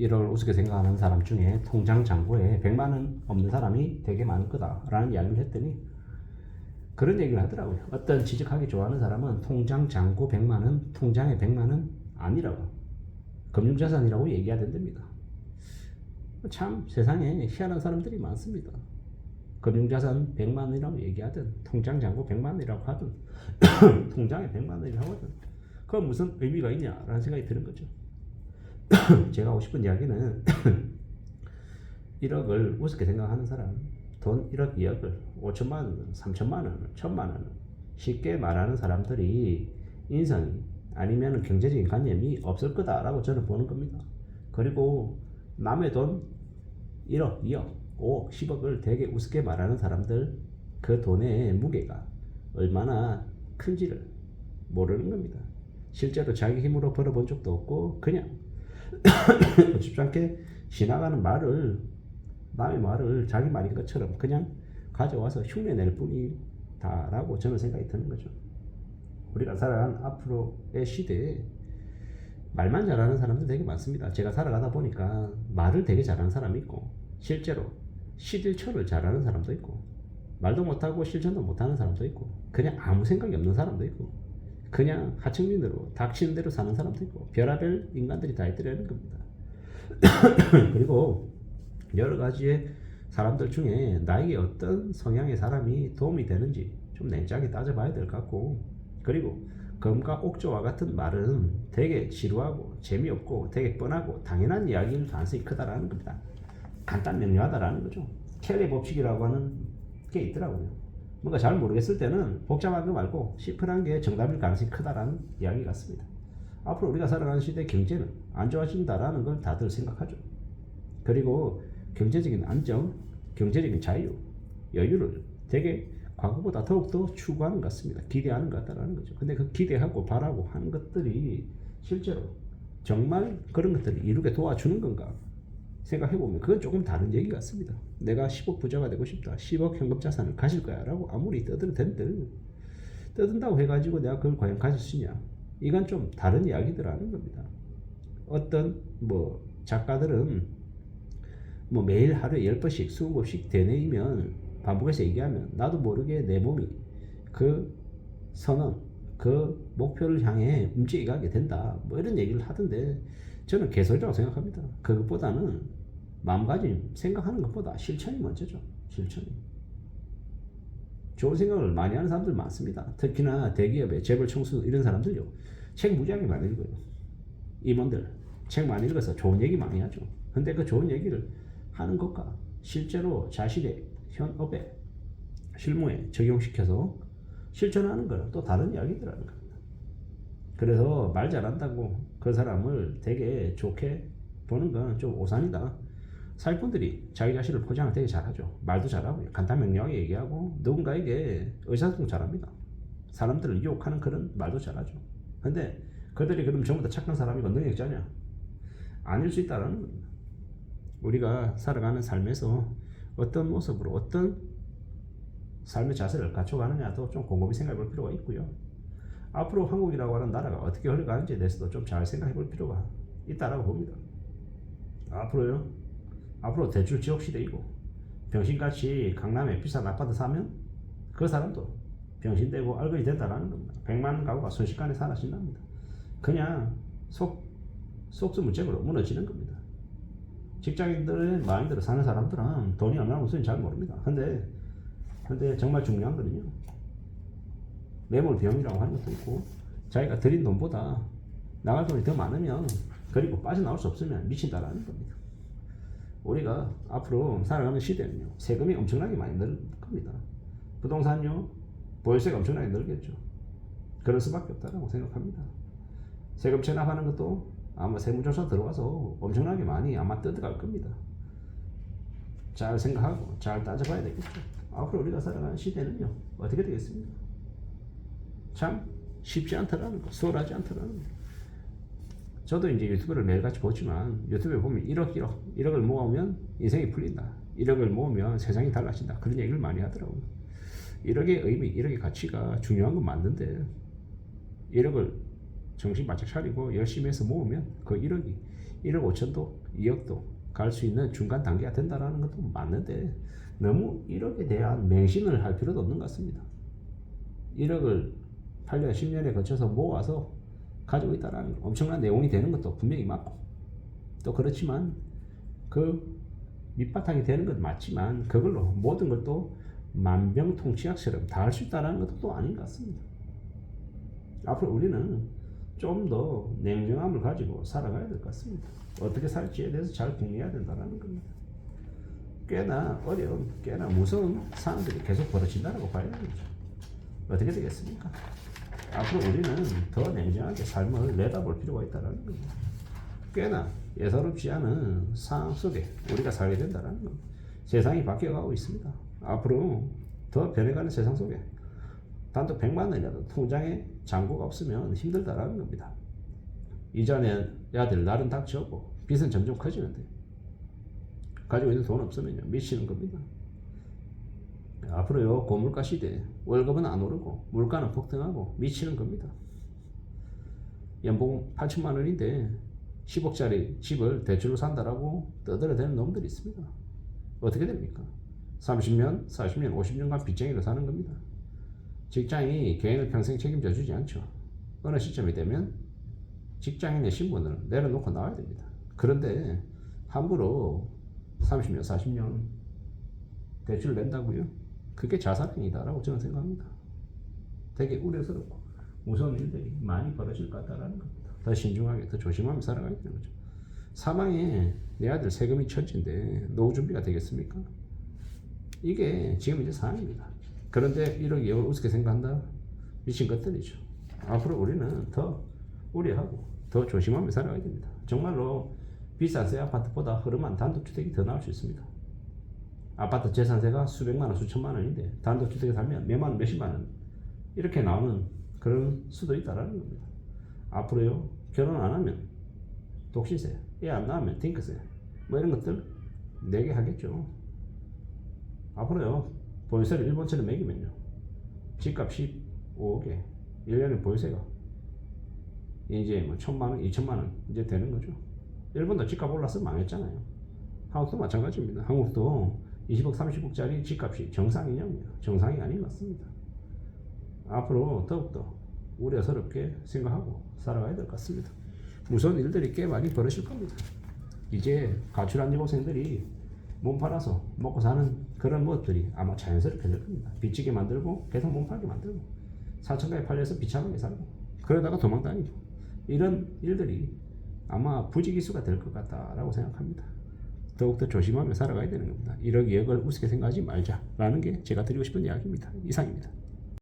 1억을 우습게 생각하는 사람 중에 통장 잔고에 100만 원 없는 사람이 되게 많을 거다라는 이야기를 했더니 그런 얘기를 하더라고요. 어떤 지적하기 좋아하는 사람은 통장 잔고 100만 원, 통장에 100만 원 아니라고, 금융자산이라고 얘기해야 된답니다. 참 세상에 희한한 사람들이 많습니다. 금융자산 100만 원이라고 얘기하든 통장 잔고 100만 원이라고 하든 통장에 100만 원이라고 하든 그건 무슨 의미가 있냐라는 생각이 드는 거죠. 제가 하고 싶은 이야기는 1억을 우습게 생각하는 사람, 돈 1억, 2억을 5천만 원, 3천만 원, 1천만 원 쉽게 말하는 사람들이 인성이 아니면 경제적인 관념이 없을 거다라고 저는 보는 겁니다. 그리고 남의 돈 1억, 2억, 5억, 10억을 되게 우습게 말하는 사람들, 그 돈의 무게가 얼마나 큰지를 모르는 겁니다. 실제로 자기 힘으로 벌어본 적도 없고 그냥 쉽지 않게 지나가는 말을, 남의 말을 자기 말인 것처럼 그냥 가져와서 흉내낼 뿐이다라고 저는 생각이 드는 거죠. 우리가 살아가는 앞으로의 시대에 말만 잘하는 사람들 되게 많습니다. 제가 살아가다 보니까 말을 되게 잘하는 사람이 있고 실제로 시딜처를 잘하는 사람도 있고 말도 못하고 실천도 못하는 사람도 있고 그냥 아무 생각이 없는 사람도 있고 그냥 하층민으로 닥치는 대로 사는 사람도 있고 별의별 인간들이 다 있더라는 겁니다. 그리고 여러 가지의 사람들 중에 나에게 어떤 성향의 사람이 도움이 되는지 좀 냉정하게 따져봐야 될 것 같고, 그리고 검과 옥조와 같은 말은 되게 지루하고 재미없고 되게 뻔하고 당연한 이야기일 가능성이 크다라는 겁니다. 간단 명료하다라는 거죠. 켈리 법칙이라고 하는 게 있더라고요. 뭔가 잘 모르겠을 때는 복잡한 거 말고 시플한 게 정답일 가능성이 크다라는 이야기 같습니다. 앞으로 우리가 살아가는 시대 경제는 안 좋아진다라는 걸 다들 생각하죠. 그리고 경제적인 안정, 경제적인 자유, 여유를 되게 과거보다 더욱더 추구하는 것 같습니다. 기대하는 것 같다라는 거죠. 근데 그 기대하고 바라고 하는 것들이 실제로 정말 그런 것들을 이루게 도와주는 건가 생각해보면 그건 조금 다른 얘기 같습니다. 내가 10억 부자가 되고 싶다, 10억 현금 자산을 가질 거야 라고 아무리 떠들어도 된들 떠든다고 해가지고 내가 그걸 과연 가질 수 있냐, 이건 좀 다른 이야기들하는 겁니다. 어떤 작가들은 매일 하루에 10번씩 20번씩 되뇌이면 반복해서 얘기하면 나도 모르게 내 몸이 그 선언, 그 목표를 향해 움직이게 된다, 이런 얘기를 하던데 저는 개소리라고 생각합니다. 그것보다는 마음가짐, 생각하는 것보다 실천이 먼저죠. 실천이. 좋은 생각을 많이 하는 사람들 많습니다. 특히나 대기업의 재벌 총수 이런 사람들요, 책 무지하게 많이 읽어요. 임원들 책 많이 읽어서 좋은 얘기 많이 하죠. 근데 그 좋은 얘기를 하는 것과 실제로 자신의 현업에 실무에 적용시켜서 실천하는 거는 또 다른 이야기더라는 겁니다. 그래서 말 잘한다고 그 사람을 되게 좋게 보는 건 좀 오산이다. 사기꾼들이 자기 자신을 포장을 되게 잘하죠. 말도 잘하고 간단 명료하게 얘기하고 누군가에게 의사소통 잘합니다. 사람들을 유혹하는 그런 말도 잘하죠. 근데 그들이 그럼 전부 다 착한 사람이고 능력자냐? 아닐 수 있다는 겁니다. 우리가 살아가는 삶에서 어떤 모습으로 어떤 삶의 자세를 갖춰가느냐도 좀 곰곰이 생각해 볼 필요가 있고요. 앞으로 한국이라고 하는 나라가 어떻게 흘러가는지에 대해서도 좀 잘 생각해 볼 필요가 있다라고 봅니다. 앞으로 대출 지옥 시대이고 병신같이 강남에 비싼 아파트 사면 그 사람도 병신되고 알거지 된다라는 겁니다. 100만 가구가 순식간에 사라진답니다. 그냥 속수무책으로 무너지는 겁니다. 직장인들의 마인드로 사는 사람들은 돈이 얼마나 무서운지 잘 모릅니다. 근데 정말 중요한 거는요, 매몰 비용이라고 하는 것도 있고 자기가 들인 돈보다 나갈 돈이 더 많으면 그리고 빠져나올 수 없으면 미친다라는 겁니다. 우리가 앞으로 살아가는 시대는요, 세금이 엄청나게 많이 늘 겁니다. 부동산요, 보유세가 엄청나게 늘겠죠. 그럴 수밖에 없다고 생각합니다. 세금 체납하는 것도 아마 세무조사 들어가서 엄청나게 많이 아마 뜯어갈 겁니다. 잘 생각하고 잘 따져봐야 되겠죠. 앞으로 우리가 살아가는 시대는요, 어떻게 되겠습니까? 참 쉽지 않더라는 거, 수월하지 않더라는 거. 저도 이제 유튜브를 매일같이 보지만 유튜브에 보면 1억을 모으면 인생이 풀린다, 1억을 모으면 세상이 달라진다, 그런 얘기를 많이 하더라고요. 1억의 의미, 1억의 가치가 중요한 건 맞는데 1억을 정신 바짝 차리고 열심히 해서 모으면 그 1억이 1억 5천도 2억도 갈 수 있는 중간 단계가 된다라는 것도 맞는데 너무 1억에 대한 맹신을 할 필요도 없는 것 같습니다. 1억을 8년 10년에 거쳐서 모아서 가지고 있다라는 엄청난 내용이 되는 것도 분명히 맞고 또 그렇지만 그 밑바탕이 되는 건 맞지만 그걸로 모든 걸 또 만병통치약처럼 다 할 수 있다는 것도 또 아닌 것 같습니다. 앞으로 우리는 좀 더 냉정함을 가지고 살아가야 될 것 같습니다. 어떻게 살지에 대해서 잘 궁리해야 된다는 겁니다. 꽤나 어려운, 꽤나 무서운 상황들이 계속 벌어진다고 봐야 되죠. 어떻게 되겠습니까? 앞으로 우리는 더 냉정하게 삶을 내다볼 필요가 있다는 겁니다. 꽤나 예사롭지 않은 상황 속에 우리가 살게 된다는 겁니다. 세상이 바뀌어가고 있습니다. 앞으로 더 변해가는 세상 속에 단돈 100만 원이라도 통장에 잔고가 없으면 힘들다라는 겁니다. 이전에 해야 될 날은 닥쳐오고 빚은 점점 커지는데 가지고 있는 돈 없으면요 미치는 겁니다. 앞으로요 고물가 시대에 월급은 안 오르고 물가는 폭등하고 미치는 겁니다. 연봉 8천만 원인데 10억짜리 집을 대출로 산다라고 떠들어대는 놈들이 있습니다. 어떻게 됩니까? 30년, 40년, 50년간 빚쟁이로 사는 겁니다. 직장이 개인을 평생 책임져 주지 않죠. 어느 시점이 되면 직장인의 신분을 내려놓고 나와야 됩니다. 그런데 함부로 30년, 40년 대출을 낸다고요? 그게 자살행위다라고 저는 생각합니다. 되게 우려스럽고 무서운 일들이 많이 벌어질 것 같다라는 겁니다. 더 신중하게, 더 조심하며 살아가야 되는 거죠. 사망에 내야 될 세금이 천지인데 노후 준비가 되겠습니까? 이게 지금 이제 상황입니다. 그런데 1억 2억을 우습게 생각한다? 미친 것들이죠. 앞으로 우리는 더 우려하고 더 조심하며 살아가야 됩니다. 정말로 비싼 새 아파트보다 흐름한 단독주택이 더 나을 수 있습니다. 아파트 재산세가 수백만 원, 수천만 원인데 단독주택에 살면 몇만 원, 몇십만 원 이렇게 나오는 그런 수도 있다라는 겁니다. 앞으로요 결혼 안 하면 독신세, 애 안 낳으면 딩크세 뭐 이런 것들 내게 하겠죠. 앞으로요 보유세를 일본처럼 매기면요 집값 15억에 1년에 보유세가 이제 뭐 1,000만 원, 2천만 원 이제 되는 거죠. 일본도 집값 올라서 망했잖아요. 한국도 마찬가지입니다. 한국도 20억, 30억짜리 집값이 정상이냐고요? 정상이 아닌 것 같습니다. 앞으로 더욱더 우려스럽게 생각하고 살아가야 될 것 같습니다. 무서운 일들이 꽤 많이 벌어질 겁니다. 이제 가출한 여고생들이 몸 팔아서 먹고 사는 그런 것들이 아마 자연스럽게 될 겁니다. 빚지게 만들고 계속 몸 팔게 만들고 사천가에 팔려서 비참하게 살고 그러다가 도망 다니고 이런 일들이 아마 부지기수가 될 것 같다라고 생각합니다. 더욱더 조심하며 살아가야 되는 겁니다. 1억 2억을 우습게 생각하지 말자라는 게 제가 드리고 싶은 이야기입니다. 이상입니다.